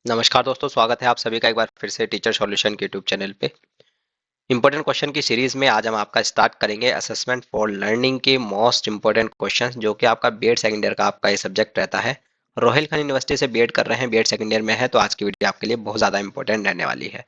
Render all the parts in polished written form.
नमस्कार दोस्तों, स्वागत है आप सभी का एक बार फिर से टीचर सॉल्यूशन के यूट्यूब चैनल पे। इंपॉर्टेंट क्वेश्चन की सीरीज में आज हम आपका स्टार्ट करेंगे असेसमेंट फॉर लर्निंग के मोस्ट इंपॉर्टेंट क्वेश्चंस, जो कि आपका बीएड सेकंड ईयर का आपका ये सब्जेक्ट रहता है। रोहिल खान यूनिवर्सिटी से बीएड कर रहे हैं, बीएड सेकंड ईयर में है, तो आज की वीडियो आपके लिए बहुत ज़्यादा इंपॉर्टेंट रहने वाली है।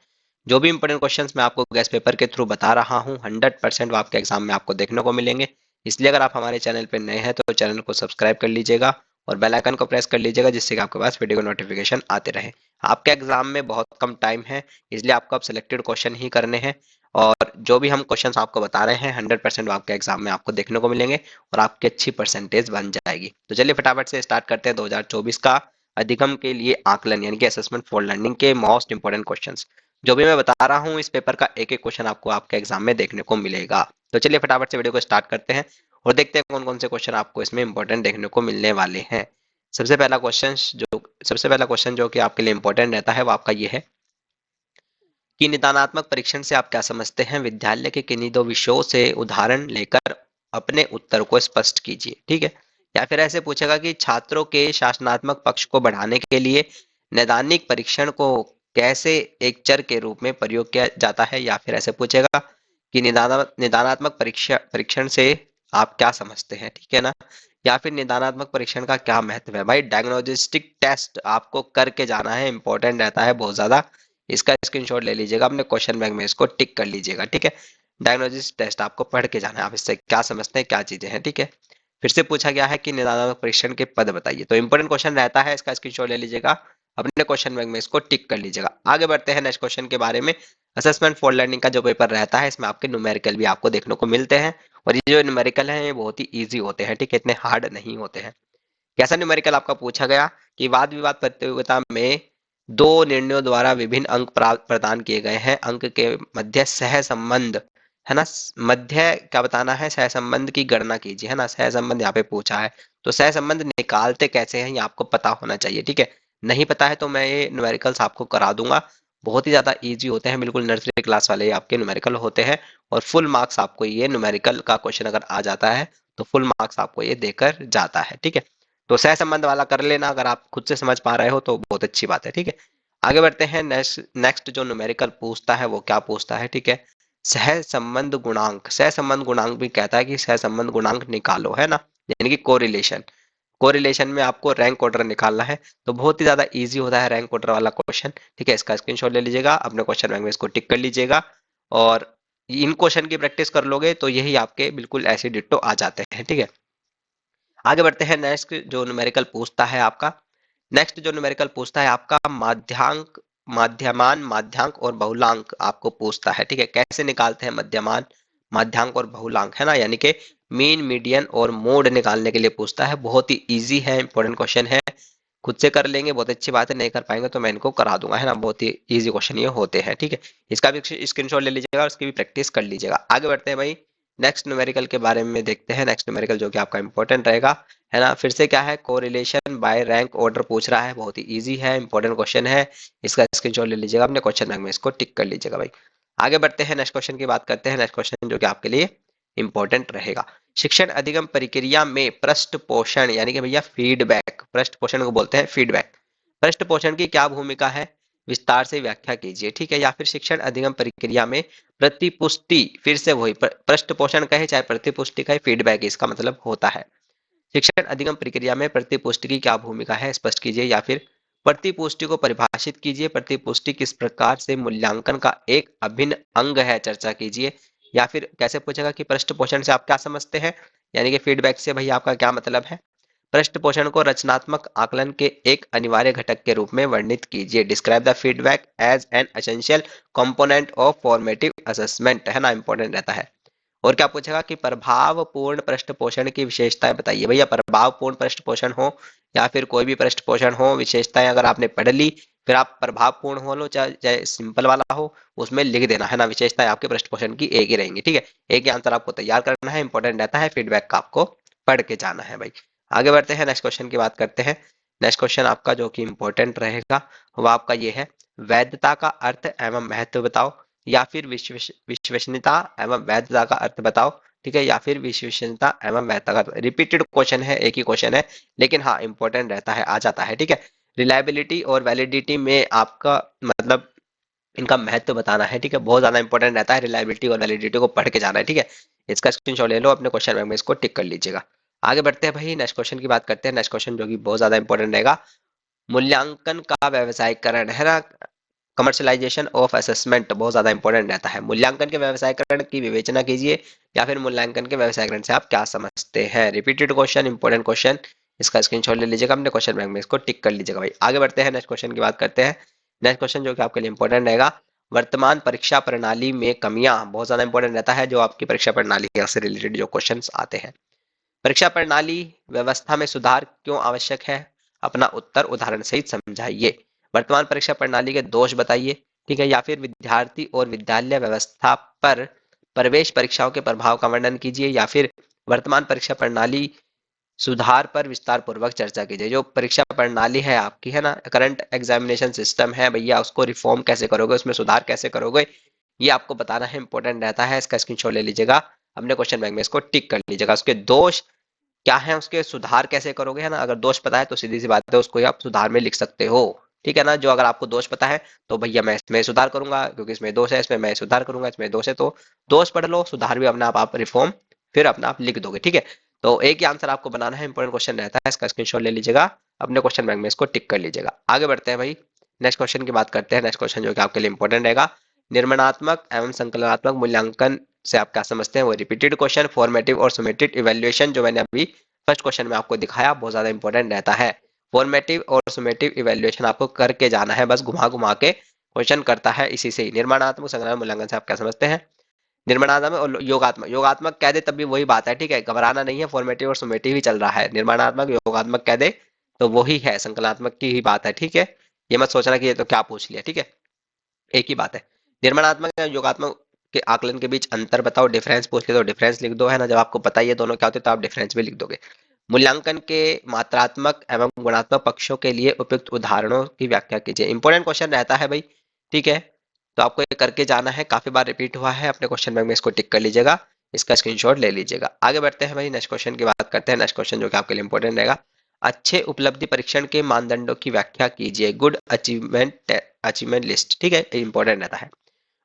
जो भी इंपॉर्टेंट क्वेश्चंस मैं आपको गेस्ट पेपर के थ्रू बता रहा हूँ, 100% वो आपके एग्जाम में आपको देखने को मिलेंगे। इसलिए अगर आप हमारे चैनल पर नए हैं तो चैनल को सब्सक्राइब कर लीजिएगा और बेल आइकन को प्रेस कर लीजिएगा, जिससे कि आपके पास वीडियो का नोटिफिकेशन आते रहे। आपके एग्जाम में बहुत कम टाइम है, इसलिए आपको अब सिलेक्टेड क्वेश्चन ही करने हैं। और जो भी हम क्वेश्चंस आपको बता रहे हैं 100% आपके एग्जाम में आपको देखने को मिलेंगे और आपकी अच्छी परसेंटेज बन जाएगी। तो चलिए फटाफट से स्टार्ट करते हैं 2024 का अधिगम के लिए आकलन यानी कि असेसमेंट फॉर लर्निंग के मोस्ट इंपोर्टेंट क्वेश्चंस। जो भी मैं बता रहा हूँ इस पेपर का एक एक क्वेश्चन आपको आपके एग्जाम में देखने को मिलेगा। तो चलिए फटाफट से वीडियो को स्टार्ट करते हैं और देखते हैं कौन कौन से क्वेश्चन आपको इसमें इंपॉर्टेंट देखने को मिलने वाले हैं। सबसे पहला क्वेश्चन जो सबसे पहला क्वेश्चन जो कि आपके लिए इंपॉर्टेंट रहता है वो आपका ये है कि निदानात्मक परीक्षण से आप क्या समझते हैं। विद्यालय के किन्हीं दो विषयों से उदाहरण लेकर अपने उत्तर को स्पष्ट कीजिए। ठीक है, या फिर ऐसे पूछेगा कि छात्रों के शासनात्मक पक्ष को बढ़ाने के लिए नैदानिक परीक्षण को कैसे एक चर के रूप में प्रयोग किया जाता है। या फिर ऐसे पूछेगा कि निदानात्मक परीक्षण से आप क्या समझते हैं। ठीक है ना, या फिर निदानात्मक परीक्षण का क्या महत्व है। भाई डायग्नोस्टिक टेस्ट आपको करके जाना है, इंपॉर्टेंट रहता है बहुत ज्यादा। इसका स्क्रीनशॉट ले लीजिएगा, अपने क्वेश्चन बैंक में इसको टिक कर लीजिएगा। ठीक है, डायग्नोसिस टेस्ट आपको पढ़ के जाना है, आप इससे क्या समझते हैं, क्या चीजें हैं। ठीक है, फिर से पूछा गया है कि निदानात्मक परीक्षण के पद बताइए, तो इंपॉर्टेंट क्वेश्चन रहता है, इसका स्क्रीनशॉट ले लीजिएगा, अपने क्वेश्चन बैंक में इसको टिक कर लीजिएगा। आगे बढ़ते हैं नेक्स्ट क्वेश्चन के बारे में। असेसमेंट फॉर लर्निंग का जो पेपर रहता है इसमें आपके न्यूमेरिकल भी आपको देखने को मिलते हैं और ये जो न्यूमेरिकल है ये बहुत ही ईजी होते हैं। ठीक है, इतने हार्ड नहीं होते हैं। कैसा न्यूमेरिकल आपका पूछा गया कि वाद विवाद प्रतियोगिता में दो निर्णयों द्वारा विभिन्न अंक प्रदान किए गए हैं। अंक के मध्य सह संबंध है ना, मध्य क्या बताना है, सह संबंध की गणना कीजिए। है ना, सह संबंध यहाँ पे पूछा है, तो सह संबंध निकालते कैसे हैं ये आपको पता होना चाहिए। ठीक है, नहीं पता है तो मैं ये न्यूमेरिकल्स आपको करा दूंगा, बहुत ही ज्यादा इजी होते हैं, बिल्कुल नर्सरी क्लास वाले आपके न्यूमेरिकल होते हैं। और फुल मार्क्स आपको ये न्यूमेरिकल का क्वेश्चन अगर आ जाता है तो फुल मार्क्स आपको ये देकर जाता है। ठीक है, तो सह संबंध वाला कर लेना, अगर आप खुद से समझ पा रहे हो तो बहुत अच्छी बात है। ठीक है, आगे बढ़ते हैं। नेक्स्ट नेक्स्ट जो न्यूमेरिकल पूछता है वो क्या पूछता है। ठीक है, सह संबंध गुणांक, सह संबंध गुणांक भी कहता है कि सह संबंध गुणांक निकालो, है ना, यानी कि कोरिलेशन। कोरिलेशन में आपको रैंक ऑर्डर निकालना है, तो बहुत ही ज्यादा इजी होता है रैंक ऑर्डर वाला क्वेश्चन। ठीक है, इसका स्क्रीनशॉट ले लीजिएगा, अपने क्वेश्चन बैंक में इसको टिक कर लीजिएगा और इन क्वेश्चन की प्रैक्टिस कर लोगे तो यही आपके बिल्कुल ऐसे डिट्टो आ जाते हैं। ठीक है, आगे बढ़ते हैं। नेक्स्ट जो न्यूमेरिकल पूछता है आपका, नेक्स्ट जो न्यूमेरिकल पूछता है आपका माध्यांक, माध्यमान, माध्यांक और बहुलांक आपको पूछता है। ठीक है, कैसे निकालते हैं मध्यमान, माध्यांक और बहुलांक, है ना, यानी कि मीन, मीडियन और मोड निकालने के लिए पूछता है। बहुत ही इजी है, इंपॉर्टेंट क्वेश्चन है, खुद से कर लेंगे बहुत अच्छी बात है, नहीं कर पाएंगे तो मैं इनको करा दूंगा। है ना, बहुत ही इजी क्वेश्चन ये होते हैं। ठीक है, इसका भी स्क्रीनशॉट ले लीजिएगा और उसकी भी प्रैक्टिस कर लीजिएगा। आगे बढ़ते हैं भाई, नेक्स्ट न्यूमेरिकल के बारे में देखते हैं। नेक्स्ट न्यूमेरिकल जो कि आपका इंपॉर्टेंट रहेगा, है ना, फिर से क्या है, कोरिलेशन बाय रैंक ऑर्डर पूछ रहा है, बहुत ही इजी है, इंपॉर्टेंट क्वेश्चन है। इसका स्क्रीनशॉट ले लीजिएगा, अपने क्वेश्चन बैंक में इसको टिक कर लीजिएगा भाई। आगे बढ़ते हैं, नेक्स्ट क्वेश्चन की बात करते हैं। नेक्स्ट क्वेश्चन जो कि आपके लिए इंपॉर्टेंट रहेगा, शिक्षण अधिगम प्रक्रिया में पृष्ठ पोषण यानी कि भैया फीडबैक, पृष्ठ पोषण को बोलते हैं फीडबैक, पृष्ठ पोषण की क्या भूमिका है, विस्तार से व्याख्या कीजिए। ठीक है, या फिर शिक्षण अधिगम प्रक्रिया में प्रतिपुष्टि, फिर से वही पृष्ठ पोषण कहे चाहे प्रतिपुष्टि कहे, फीडबैक इसका मतलब होता है। शिक्षण अधिगम प्रक्रिया में प्रतिपुष्टि की क्या भूमिका है, स्पष्ट कीजिए। या फिर प्रतिपुष्टि को परिभाषित कीजिए, प्रतिपुष्टि किस प्रकार से मूल्यांकन का एक अभिन्न अंग है, चर्चा कीजिए। या फिर कैसे पूछेगा कि पृष्ठ पोषण से आप क्या समझते हैं, यानी कि फीडबैक से भैया आपका क्या मतलब है। पृष्ठ पोषण को रचनात्मक आकलन के एक अनिवार्य घटक के रूप में वर्णित कीजिए। Describe the feedback as an essential component of formative assessment, है ना, इंपॉर्टेंट रहता है। और क्या पूछेगा कि प्रभावपूर्ण पृष्ठ पोषण की विशेषताएं बताइए। भैया प्रभावपूर्ण पृष्ठ पोषण हो या फिर कोई भी पृष्ठ पोषण हो, विशेषताएं अगर आपने पढ़ ली, फिर आप प्रभावपूर्ण हो लो चाहे चाहे सिंपल वाला हो, उसमें लिख देना, है ना, विशेषताएं आपके पृष्ठ पोषण की एक ही रहेंगी। ठीक है, एक ही आंसर आपको तैयार करना है, इंपॉर्टेंट रहता है, फीडबैक का आपको पढ़ के जाना है भाई। आगे बढ़ते हैं, नेक्स्ट क्वेश्चन की बात करते हैं। नेक्स्ट क्वेश्चन आपका जो कि इंपॉर्टेंट रहेगा वो आपका ये है, वैधता का अर्थ एवं महत्व बताओ। या फिर विश्वसनीयता एवं वैधता का अर्थ बताओ। ठीक है, या फिर विश्वसनीयता एवं वैधता का, रिपीटेड क्वेश्चन है, एक ही क्वेश्चन है, लेकिन हाँ इंपॉर्टेंट रहता है, आ जाता है। ठीक है, रिलायबिलिटी और वैलिडिटी में आपका मतलब इनका महत्व बताना है, ठीक है। बहुत ज्यादा इंपॉर्टेंट रहता है, रिलायबिलिटी और वैलिडिटी को पढ़ के जाना है, ठीक है। इसका स्क्रीनशॉट ले लो, अपने क्वेश्चन बैंक में इसको टिक कर लीजिएगा। आगे बढ़ते हैं भाई, नेक्स्ट क्वेश्चन की बात करते हैं। नेक्स्ट क्वेश्चन जो कि बहुत ज्यादा इंपॉर्टेंट रहेगा, मूल्यांकन का व्यवसायीकरण है ना, कमर्शलाइजेशन ऑफ असेसमेंट बहुत ज्यादा इंपॉर्टेंट रहता है। मूल्यांकन के व्यवसायीकरण की विवेचना कीजिए, या फिर मूल्यांकन के व्यवसायीकरण से आप क्या समझते हैं। रिपीटेड क्वेश्चन, इंपॉर्टेंट क्वेश्चन, इसका स्क्रीनशॉट ले लीजिएगा, अपने क्वेश्चन बैंक में इसको टिक कर लीजिएगा भाई। आगे बढ़ते हैं, नेक्स्ट क्वेश्चन की बात करते हैं। नेक्स्ट क्वेश्चन जो कि आपके लिए इंपॉर्टेंट रहेगा, वर्तमान परीक्षा प्रणाली में कमियां, बहुत ज्यादा इंपॉर्टेंट रहता है जो आपकी परीक्षा प्रणाली से रिलेटेड जो क्वेश्चन आते हैं। परीक्षा प्रणाली व्यवस्था में सुधार क्यों आवश्यक है, अपना उत्तर उदाहरण सहित समझाइए। वर्तमान परीक्षा प्रणाली के दोष बताइए, ठीक है, या फिर विद्यार्थी और विद्यालय व्यवस्था पर प्रवेश परीक्षाओं के प्रभाव का वर्णन कीजिए, या फिर वर्तमान परीक्षा प्रणाली सुधार पर विस्तार पूर्वक चर्चा कीजिए। जो परीक्षा प्रणाली है आपकी, है ना, करंट एग्जामिनेशन सिस्टम है भैया, उसको रिफॉर्म कैसे करोगे, उसमें सुधार कैसे करोगे, ये आपको बताना है, इंपॉर्टेंट रहता है। इसका स्क्रीनशॉट ले लीजिएगा, अपने क्वेश्चन बैंक में इसको टिक कर लीजिएगा। उसके दोष क्या है, उसके सुधार कैसे करोगे, है ना। अगर दोष पता है तो सीधी सी बात है, उसको ही आप सुधार में लिख सकते हो, ठीक है ना। जो अगर आपको दोष पता है तो भैया मैं इसमें सुधार करूंगा क्योंकि इसमें दोष है, इसमें मैं सुधार करूंगा, इसमें दोष है, तो दोष पढ़ लो, सुधार भी अपना आप रिफॉर्म फिर अपना आप लिख दोगे, ठीक है। तो एक ही आंसर आपको बनाना है, इंपॉर्टेंट क्वेश्चन रहता है, इसका स्क्रीनशॉट ले लीजिएगा, अपने क्वेश्चन बैंक में इसको टिक कर लीजिएगा। आगे बढ़ते हैं भाई, नेक्स्ट क्वेश्चन की बात करते हैं। नेक्स्ट क्वेश्चन जो कि आपके लिए इंपॉर्टेंट रहेगा, निर्माणात्मक एवं संकलनात्मक मूल्यांकन से आप क्या समझते हैं। वो रिपीटेड क्वेश्चन, फॉर्मेटिव और समेटिव इवैल्यूएशन, जो मैंने अभी फर्स्ट क्वेश्चन में आपको दिखाया, बहुत ज्यादा इंपॉर्टेंट रहता है। फॉर्मेटिव और समेटिव इवैल्यूएशन आपको करके जाना है, बस घुमा घुमा के क्वेश्चन करता है इसी से ही। निर्माणात्मक संग्रह मूल्यांकन से आप क्या समझते हैं। निर्माणात्मक और योगात्मक, योगात्मक कह दे तब भी वही बात है, ठीक है, घबराना नहीं है, फॉर्मेटिव और समेटिव ही चल रहा है। निर्माणात्मक योगात्मक कह दे तो वही है, संकलनात्मक की ही बात है, ठीक है। ये मत सोचना कि ये तो क्या पूछ लिया, ठीक है, एक ही बात है। निर्माणात्मक या योगात्मक के आकलन के बीच अंतर बताओ, डिफरेंस पूछ ले तो डिफरेंस लिख दो, है ना। जब आपको पता ही है दोनों क्या होते हैं तो आप डिफरेंस भी लिख दोगे। मूल्यांकन के मात्रात्मक एवं गुणात्मक पक्षों के लिए उपयुक्त उदाहरणों की व्याख्या कीजिए। इंपॉर्टेंट क्वेश्चन रहता है भाई, ठीक है, तो आपको ये करके जाना है, काफी बार रिपीट हुआ है, अपने क्वेश्चन बैंक में इसको टिक कर लीजिएगा, इसका स्क्रीनशॉट ले लीजिएगा। आगे बढ़ते हैं भाई, नेक्स्ट क्वेश्चन की बात करते हैं। नेक्स्ट क्वेश्चन जो कि आपके लिए इंपॉर्टेंट रहेगा, अच्छे उपलब्धि परीक्षण के मानदंडों की व्याख्या कीजिए। गुड अचीवमेंट अचीवमेंट लिस्ट, ठीक है, इंपॉर्टेंट रहता है।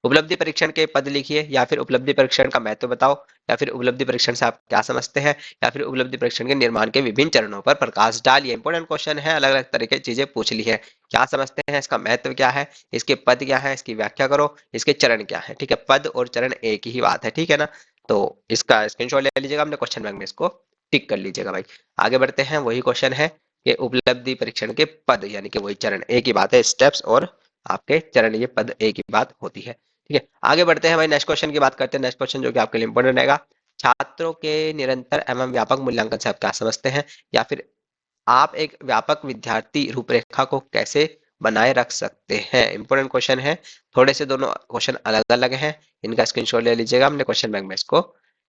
उपलब्धि परीक्षण के पद लिखिए, या फिर उपलब्धि परीक्षण का महत्व बताओ, या फिर उपलब्धि परीक्षण से आप क्या समझते हैं, या फिर उपलब्धि परीक्षण के निर्माण के विभिन्न चरणों पर प्रकाश डालिए। इंपॉर्टेंट क्वेश्चन है, अलग अलग तरह की चीजें पूछ ली है। क्या समझते हैं, इसका महत्व क्या है, इसके पद क्या है, इसकी व्याख्या करो, इसके चरण क्या है, ठीक है। पद और चरण एक ही बात है, ठीक है ना। तो इसका स्क्रीनशॉट ले लीजिएगा, अपने क्वेश्चन बैंक में इसको टिक कर लीजिएगा भाई। आगे बढ़ते हैं, वही क्वेश्चन है कि उपलब्धि परीक्षण के पद यानी कि वही चरण, एक ही बात है, स्टेप्स और आपके चरण, ये पद एक ही बात होती है, ठीक है। आगे बढ़ते हैं भाई, नेक्स्ट क्वेश्चन की बात करते हैं। नेक्स्ट क्वेश्चन जो कि आपके लिए इंपॉर्टेंट रहेगा, छात्रों के निरंतर एवं व्यापक मूल्यांकन से आप क्या समझते हैं, या फिर आप एक व्यापक विद्यार्थी रूपरेखा को कैसे बनाए रख सकते हैं। इंपॉर्टेंट क्वेश्चन है, थोड़े से दोनों क्वेश्चन अलग अलग हैं, इनका स्क्रीनशॉट ले लीजिएगा, अपने क्वेश्चन बैंक में इसको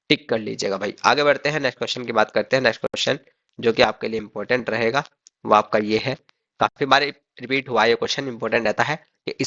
टिक कर लीजिएगा भाई। आगे बढ़ते हैं, नेक्स्ट क्वेश्चन की बात करते हैं। नेक्स्ट क्वेश्चन जो कि आपके लिए इंपॉर्टेंट रहेगा वो आपका ये है, काफी बार रिपीट हुआ ये क्वेश्चन, इंपॉर्टेंट रहता है कि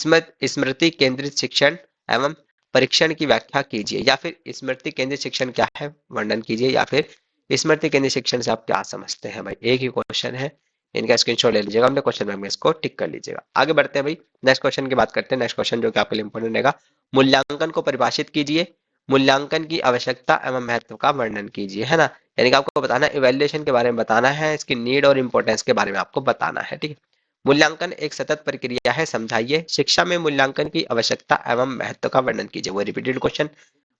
स्मृति केंद्रित शिक्षण एवं परीक्षण की व्याख्या कीजिए, या फिर स्मृति केंद्रित शिक्षण क्या है वर्णन कीजिए, या फिर स्मृति केंद्रित शिक्षण से आप क्या समझते हैं भाई। एक ही क्वेश्चन है, इनका स्क्रीनशॉट ले लीजिएगा, अपने क्वेश्चन बैंक में इसको टिक कर लीजिएगा। आगे बढ़ते हैं भाई, नेक्स्ट क्वेश्चन की बात करते हैं। नेक्स्ट क्वेश्चन जो कि आपके लिए इंपॉर्टेंट रहेगा, मूल्यांकन को परिभाषित कीजिए, मूल्यांकन की आवश्यकता एवं महत्व का वर्णन कीजिए, है ना। यानी कि आपको बताना है, इवैल्यूएशन के बारे में बताना है, इसकी नीड और इंपॉर्टेंस के बारे में आपको बताना है, ठीक है। मूल्यांकन एक सतत प्रक्रिया है, समझाइए। शिक्षा में मूल्यांकन की आवश्यकता एवं महत्व का वर्णन कीजिए, वो रिपीटेड क्वेश्चन।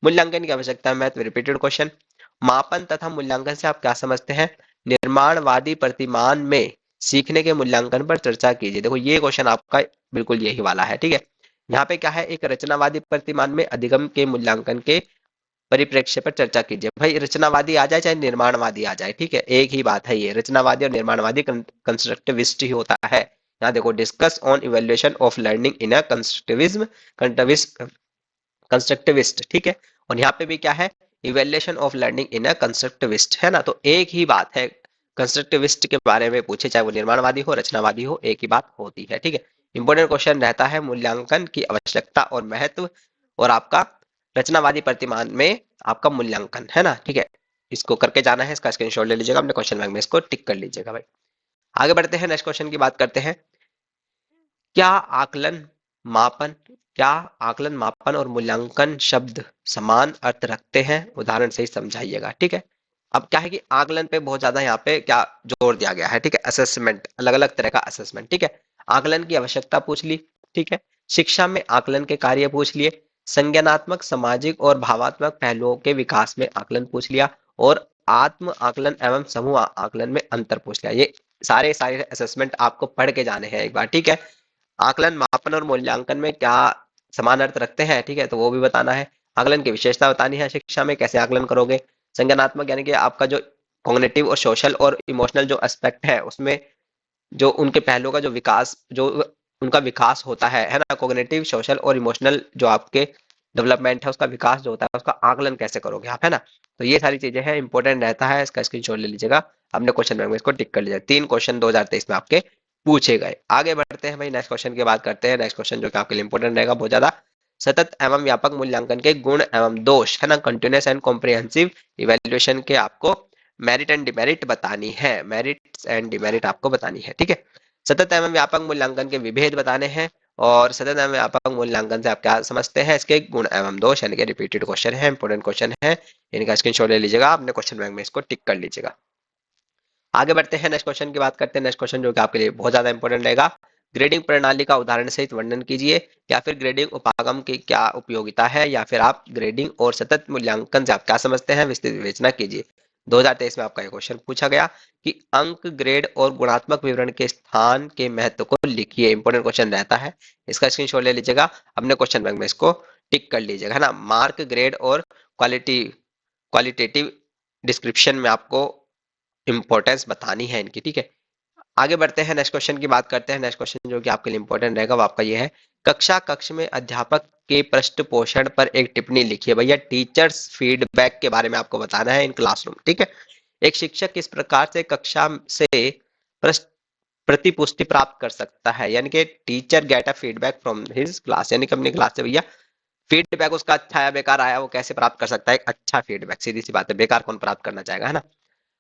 मूल्यांकन की आवश्यकता महत्व, रिपीटेड क्वेश्चन। मापन तथा मूल्यांकन से आप क्या समझते हैं। निर्माणवादी प्रतिमान में सीखने के मूल्यांकन पर चर्चा कीजिए। देखो ये क्वेश्चन आपका बिल्कुल यही वाला है, ठीक है। यहाँ पे क्या है, एक रचनावादी प्रतिमान में अधिगम के मूल्यांकन के परिप्रेक्ष्य पर चर्चा कीजिए। भाई रचनावादी आ जाए चाहे निर्माणवादी आ जाए, ठीक है, एक ही बात है, ये रचनावादी और निर्माणवादी कंस्ट्रक्टिविस्ट ही होता है। यहाँ देखो, discuss on evaluation of learning in a constructivism, constructivist, ठीक है। और यहाँ पे भी क्या है, evaluation of learning in a constructivist, है ना। तो एक ही बात है, कंस्ट्रक्टिविस्ट के बारे में पूछे चाहे वो निर्माणवादी हो रचनावादी हो, एक ही बात होती है, ठीक है। इंपॉर्टेंट क्वेश्चन रहता है मूल्यांकन की आवश्यकता और महत्व, और आपका रचनावादी प्रतिमान में आपका मूल्यांकन, है ना, ठीक है। इसको करके जाना है, इसका स्क्रीनशॉट ले लीजिएगा, अपने क्वेश्चन बैंक में इसको टिक कर लीजिएगा भाई। आगे बढ़ते हैं, नेक्स्ट क्वेश्चन की बात करते हैं। क्या आकलन मापन क्या आकलन मापन और मूल्यांकन शब्द समान अर्थ रखते हैं? उदाहरण से ही समझाइएगा। ठीक है। अब क्या है कि आकलन पे बहुत ज्यादा यहाँ पे क्या जोर दिया गया है। ठीक है। असेसमेंट, अलग अलग तरह का असेसमेंट। ठीक है। आकलन की आवश्यकता पूछ ली। ठीक है। शिक्षा में आकलन के कार्य पूछ लिए। संज्ञानात्मक, सामाजिक और भावात्मक पहलुओं के विकास में आकलन पूछ लिया। और आत्म आकलन एवं समूह आकलन में अंतर पूछ लिया। ये सारे सारे असेसमेंट आपको पढ़ के जाने हैं एक बार। ठीक है। आकलन, मापन और मूल्यांकन में क्या समान अर्थ रखते हैं? ठीक है, तो वो भी बताना है। आकलन की विशेषता बतानी है। शिक्षा में कैसे आकलन करोगे? संज्ञानात्मक यानी कि आपका जो कॉग्निटिव और सोशल और इमोशनल जो एस्पेक्ट है उसमें जो उनके पहलुओं का जो विकास, जो उनका विकास होता है ना, कॉग्निटिव, सोशल और इमोशनल जो आपके डेवलपमेंट है उसका विकास जो होता है उसका आकलन कैसे करोगे आप, है ना। तो ये सारी चीजें हैं, इंपॉर्टेंट रहता है। इसका स्क्रीनशॉट ले लीजिएगा, अपने क्वेश्चन बैंक में इसको टिक कर लीजिएगा। 3 क्वेश्चन 2023 में आपके पूछे गए। आगे बढ़ते हैं भाई, नेक्स्ट क्वेश्चन की बात करते हैं। नेक्स्ट क्वेश्चन जो कि आपके लिए इंपॉर्टेंट रहेगा बहुत ज्यादा। सतत एवं व्यापक मूल्यांकन के गुण एवं दोष, है ना, कंटिन्यूस एंड कॉम्प्रिहेंसिव इवेल्युएशन के आपको मेरिट एंड डिमेरिट बतानी है। मेरिट एंड डिमेरिट आपको बतानी है। ठीक है। सतत एवं व्यापक मूल्यांकन के विभेद बताने हैं। और सतत एवं व्यापक मूल्यांकन से आप क्या समझते हैं, इसके गुण एवं दोष, यानी कि रिपीटेड क्वेश्चन है, इंपोर्टेंट क्वेश्चन है। इनका स्क्रीनशॉट ले लीजिएगा, अपने क्वेश्चन बैंक में इसको टिक कर लीजिएगा। आगे बढ़ते हैं, नेक्स्ट क्वेश्चन की बात करते हैं। नेक्स्ट क्वेश्चन जो कि आपके लिए बहुत ज्यादा इंपॉर्टेंट रहेगा। ग्रेडिंग प्रणाली का उदाहरण सहित वर्णन कीजिए। या फिर ग्रेडिंग उपागम की क्या उपयोगिता है, या फिर आप ग्रेडिंग और सतत मूल्यांकन से आप क्या समझते हैं, विस्तृत विवेचना कीजिए। 2023 में आपका ये क्वेश्चन पूछा गया कि अंक, ग्रेड और गुणात्मक विवरण के स्थान के महत्व को लिखिए। इंपॉर्टेंट क्वेश्चन रहता है, इसका स्क्रीनशॉट ले लीजिएगा, अपने क्वेश्चन बैंक में इसको टिक कर लीजिएगा, है ना। मार्क, ग्रेड और क्वालिटेटिव डिस्क्रिप्शन में आपको इंपॉर्टेंस बतानी है इनकी। ठीक है। आगे बढ़ते हैं, नेक्स्ट क्वेश्चन की बात करते हैं। नेक्स्ट क्वेश्चन जो कि आपके लिए इंपॉर्टेंट रहेगा वो आपका ये है। कक्ष में अध्यापक के पृष्ठ पोषण पर एक टिप्पणी लिखिए। भैया टीचर्स फीडबैक के बारे में आपको बताना है इन क्लासरूम। ठीक है। एक शिक्षक किस प्रकार से कक्षा से प्रश्न प्रतिपुष्टि प्राप्त कर सकता है, यानी कि teacher get a feedback from his class, यानी कि अपनी क्लास से भैया फीडबैक उसका अच्छा आया बेकार आया वो कैसे प्राप्त कर सकता है? एक अच्छा फीडबैक, सीधी सी बात है, बेकार कौन प्राप्त करना चाहेगा, है ना।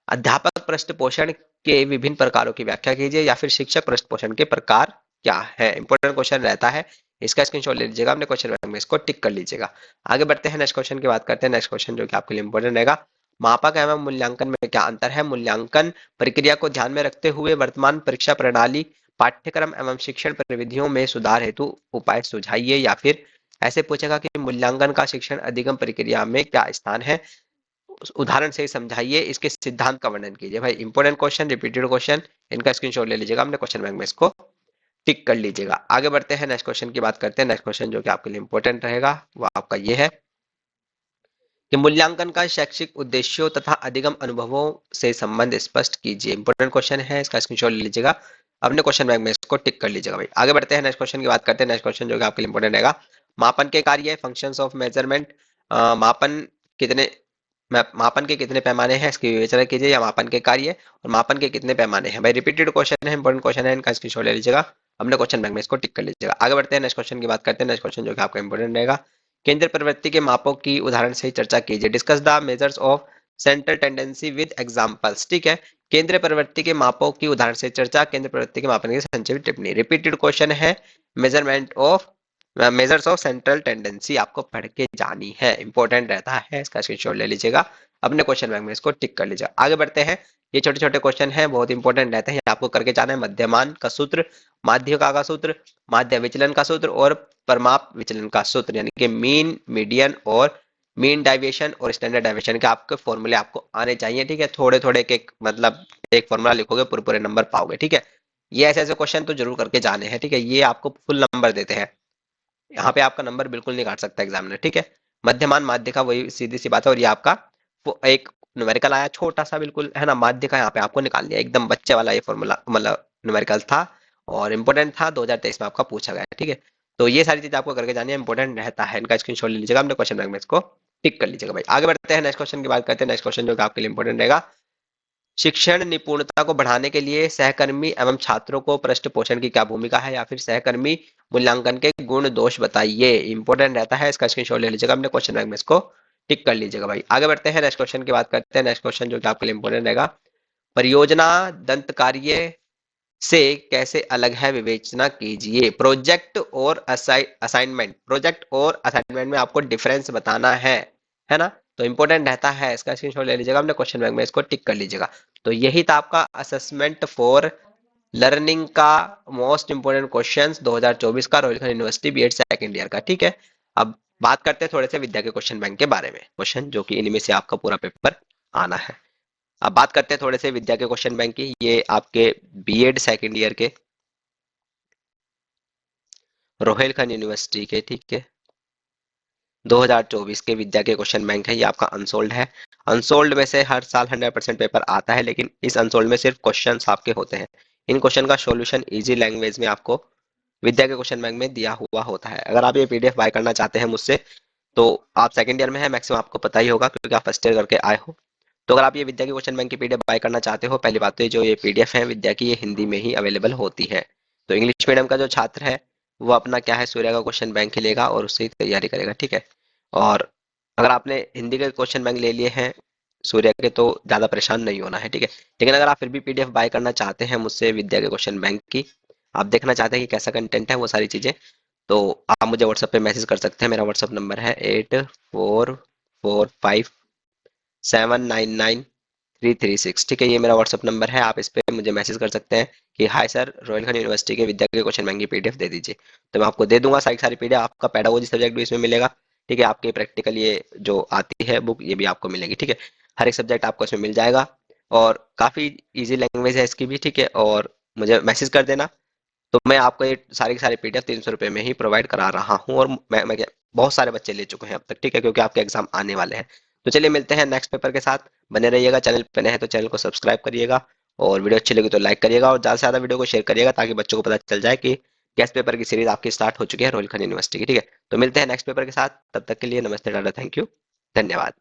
अध्यापक पृष्ठ पोषण के विभिन्न प्रकारों की व्याख्या कीजिए। या फिर शिक्षक पृष्ठ पोषण के प्रकार क्या है? इंपॉर्टेंट क्वेश्चन रहता है, इसका स्क्रीनशॉट ले लीजिएगा, अपने क्वेश्चन बैंक में इसको टिक कर लीजिएगा। आगे बढ़ते हैं, नेक्स्ट क्वेश्चन की बात करते हैं। नेक्स्ट क्वेश्चन जो कि आपके लिए इंपॉर्टेंट रहेगा। मापक एवं मूल्यांकन में क्या अंतर है? मूल्यांकन प्रक्रिया को ध्यान में रखते हुए वर्तमान परीक्षा प्रणाली, पाठ्यक्रम एवं शिक्षण प्रविधियों में सुधार हेतु उपाय सुझाइए। या फिर ऐसे पूछेगा कि मूल्यांकन का शिक्षण अधिगम प्रक्रिया में क्या स्थान है, उदाहरण से समझाइए, इसके सिद्धांत का वर्णन कीजिए। भाई इंपॉर्टेंट क्वेश्चन, रिपीटेड क्वेश्चन, इनका स्क्रीनशॉट ले लीजिएगा, अपने क्वेश्चन बैंक में इसको टिक कर लीजिएगा। आगे बढ़ते हैं, नेक्स्ट क्वेश्चन की बात करते हैं। नेक्स्ट क्वेश्चन जो कि आपके लिए इंपॉर्टेंट रहेगा वो आपका ये है कि मूल्यांकन का शैक्षिक उद्देश्यों तथा अधिगम अनुभवों से संबंध स्पष्ट कीजिए। इंपॉर्टेंट क्वेश्चन है, इसका स्क्रीनशॉट ले लीजिएगा, अपने क्वेश्चन बैंक में इसको टिक कर लीजिएगा। भाई आगे बढ़ते हैं, नेक्स्ट क्वेश्चन की बात करते हैं। नेक्स्ट क्वेश्चन जो कि आपके लिए इंपॉर्टेंट रहेगा। मापन के कार्य, फंक्शंस ऑफ मेजरमेंट, मापन कितने मापन के कितने पैमाने हैं इसकी विवेचना कीजिए। या मापन के कार्य और मापन के कितने पैमाने हैं। भाई रिपीटेड क्वेश्चन है, इंपॉर्टेंट क्वेश्चन है, इनका स्क्रीनशॉट ले लीजिएगा, अपने क्वेश्चन बैंक में इसको टिक कर लीजिएगा। आगे बढ़ते हैं, नेक्स्ट क्वेश्चन की बात करते हैं। नेक्स्ट क्वेश्चन जो कि आपका इंपॉर्टेंट रहेगा। केंद्र प्रवृत्ति के मापों की उदाहरण से चर्चा कीजिए। Discuss the measures of central tendency with examples. ठीक है। केंद्र प्रवृत्ति के मापों की उदाहरण से चर्चा, केंद्र प्रवृत्ति के मापन की संक्षिप्त टिप्पणी। रिपीटेड क्वेश्चन है, measurement of measures of central tendency आपको पढ़ के जानी है, इंपॉर्टेंट रहता है, इसका स्क्रीनशॉट ले लीजिएगा, अपने क्वेश्चन बैंक में इसको टिक कर लीजिएगा। आगे बढ़ते हैं, ये छोटे छोटे क्वेश्चन हैं, बहुत इंपॉर्टेंट रहते हैं, आपको करके जाना है। मध्यमान का सूत्र, माध्यिका का सूत्र, माध्य विचलन का सूत्र और परमाप विचलन का सूत्र, यानी कि मीन, मीडियन और मीन डाइवेशन और स्टैंडर्ड डाइवेशन के आपके फॉर्मूले आपको आने चाहिए। ठीक है। थोड़े थोड़े के मतलब एक फॉर्मूला लिखोगे पूरे पूरे नंबर पाओगे। ठीक है। ये ऐसे ऐसे क्वेश्चन तो जरूर करके जाने हैं। ठीक है। ये आपको फुल नंबर देते हैं, यहाँ पे आपका नंबर बिल्कुल नहीं काट सकता एग्जामिनर। ठीक है। मध्यमान, माध्य का, वही सीधी सी बात है। और ये आपका वो एक न्यूमेरिकल आया छोटा सा बिल्कुल, है ना, माध्य का यहाँ पे आपको निकाल लिया, एकदम बच्चे वाला ये फॉर्मूला मतलब न्यूमेरिकल था और इंपॉर्टेंट था, 2023 में आपका पूछा गया है। ठीक है। तो ये सारी चीज आपको करके जानी है, इंपॉर्टेंट रहता है, इनका स्क्रीनशॉट ले लीजिएगा, अपने क्वेश्चन बैंक में इसको टिक कर लीजिएगा। भाई आगे बढ़ते हैं, नेक्स्ट क्वेश्चन की बात करते हैं। नेक्स्ट क्वेश्चन जो कि आपके लिए इंपॉर्टेंट रहेगा। शिक्षण निपुणता को बढ़ाने के लिए सहकर्मी एवं छात्रों को पृष्ठ पोषण की क्या भूमिका है। या फिर सहकर्मी मूल्यांकन के गुण दोष बताइए, इंपॉर्टेंट रहता है, इसका स्क्रीनशॉट ले लीजिएगा, अपने क्वेश्चन बैंक में इसको टिक कर लीजिएगा। भाई आगे बढ़ते हैं, नेक्स्ट क्वेश्चन की बात करते हैं। नेक्स्ट क्वेश्चन जो कि आपके लिए इंपॉर्टेंट रहेगा। परियोजना, दंत कार्य, से कैसे अलग है विवेचना कीजिए। प्रोजेक्ट और असाइनमेंट, प्रोजेक्ट और असाइनमेंट में आपको डिफरेंस बताना है ना। तो इंपॉर्टेंट रहता है, इसका स्क्रीनशॉट ले लीजिएगा, अपने क्वेश्चन बैंक में इसको टिक कर लीजिएगा। तो यही था आपका असेसमेंट फॉर लर्निंग का मोस्ट इंपोर्टेंट क्वेश्चंस 2024 का, Royal University BEd second year का। ठीक है, अब बात करते हैं थोड़े से विद्या के क्वेश्चन बैंक के बारे में, क्वेश्चन जो कि इनमें से आपका पूरा पेपर आना है। अब बात करते हैं थोड़े से विद्या के क्वेश्चन बैंक की। ये आपके बीएड सेकंड ईयर के रोहेलखंड यूनिवर्सिटी के, ठीक है, 2024 के विद्या के क्वेश्चन बैंक है। ये आपका अनसोल्ड है। अनसोल्ड में से हर साल 100% पेपर आता है, लेकिन इस अनसोल्ड में सिर्फ क्वेश्चन आपके होते हैं। इन क्वेश्चन का सॉल्यूशन इजी लैंग्वेज में आपको विद्या के क्वेश्चन बैंक में दिया हुआ होता है। अगर आप ये पीडीएफ बाय करना चाहते हैं मुझसे, तो आप सेकंड ईयर में है, मैक्सिमम आपको पता ही होगा क्योंकि आप फर्स्ट ईयर करके आए हो। तो अगर आप ये विद्या के क्वेश्चन बैंक की पीडीएफ बाय करना चाहते हो, पहली बात तो ये जो ये पीडीएफ है विद्या की, ये हिंदी में ही अवेलेबल होती है। तो इंग्लिश मीडियम का जो छात्र है वो अपना क्या है, सूर्य का क्वेश्चन बैंक ही लेगा और उससे ही तैयारी करेगा। ठीक है, और अगर आपने हिंदी के क्वेश्चन बैंक ले लिए हैं सूर्य के, तो ज़्यादा परेशान नहीं होना है। ठीक है, लेकिन अगर आप फिर भी पीडीएफ बाय करना चाहते हैं मुझसे विद्या के क्वेश्चन बैंक की, आप देखना चाहते हैं कि कैसा कंटेंट है वो सारी चीज़ें, तो आप मुझे व्हाट्सएप पे मैसेज कर सकते हैं। मेरा व्हाट्सएप नंबर है 8445799336। ठीक है, ये मेरा व्हाट्सएप नंबर है, आप इस पे मुझे मैसेज कर सकते हैं कि हाय सर, रोहिलखंड यूनिवर्सिटी के विद्या के क्वेश्चन बैंक की पीडीएफ दे दीजिए। तो मैं आपको दे दूंगा सारी सारी पीडीएफ। आपका पेडागोजी सब्जेक्ट भी इसमें मिलेगा। ठीक है, आपके प्रैक्टिकल ये जो आती है बुक, ये भी आपको मिलेगी। ठीक है, हर एक सब्जेक्ट आपको इसमें मिल जाएगा और काफ़ी ईजी लैंग्वेज है इसकी भी। ठीक है, और मुझे मैसेज कर देना। तो मैं आपको ये सारी की सारी पीडीएफ 300 रुपये में ही प्रोवाइड करा रहा हूँ, और मैं बहुत सारे बच्चे ले चुके हैं अब तक। ठीक है, क्योंकि आपके एग्जाम आने वाले हैं। तो चलिए मिलते हैं नेक्स्ट पेपर के साथ। बने रहिएगा, चैनल पे नए हैं तो चैनल को सब्सक्राइब करिएगा, और वीडियो अच्छी लगी तो लाइक करिएगा, और ज़्यादा से ज़्यादा वीडियो को शेयर करिएगा ताकि बच्चों को पता चल जाए कि गेस्ट पेपर की सीरीज आपकी स्टार्ट हो चुकी है रोहिलखंड यूनिवर्सिटी की। ठीक है, तो मिलते हैं नेक्स्ट पेपर के साथ, तब तक के लिए नमस्ते, टाटा, थैंक यू, धन्यवाद।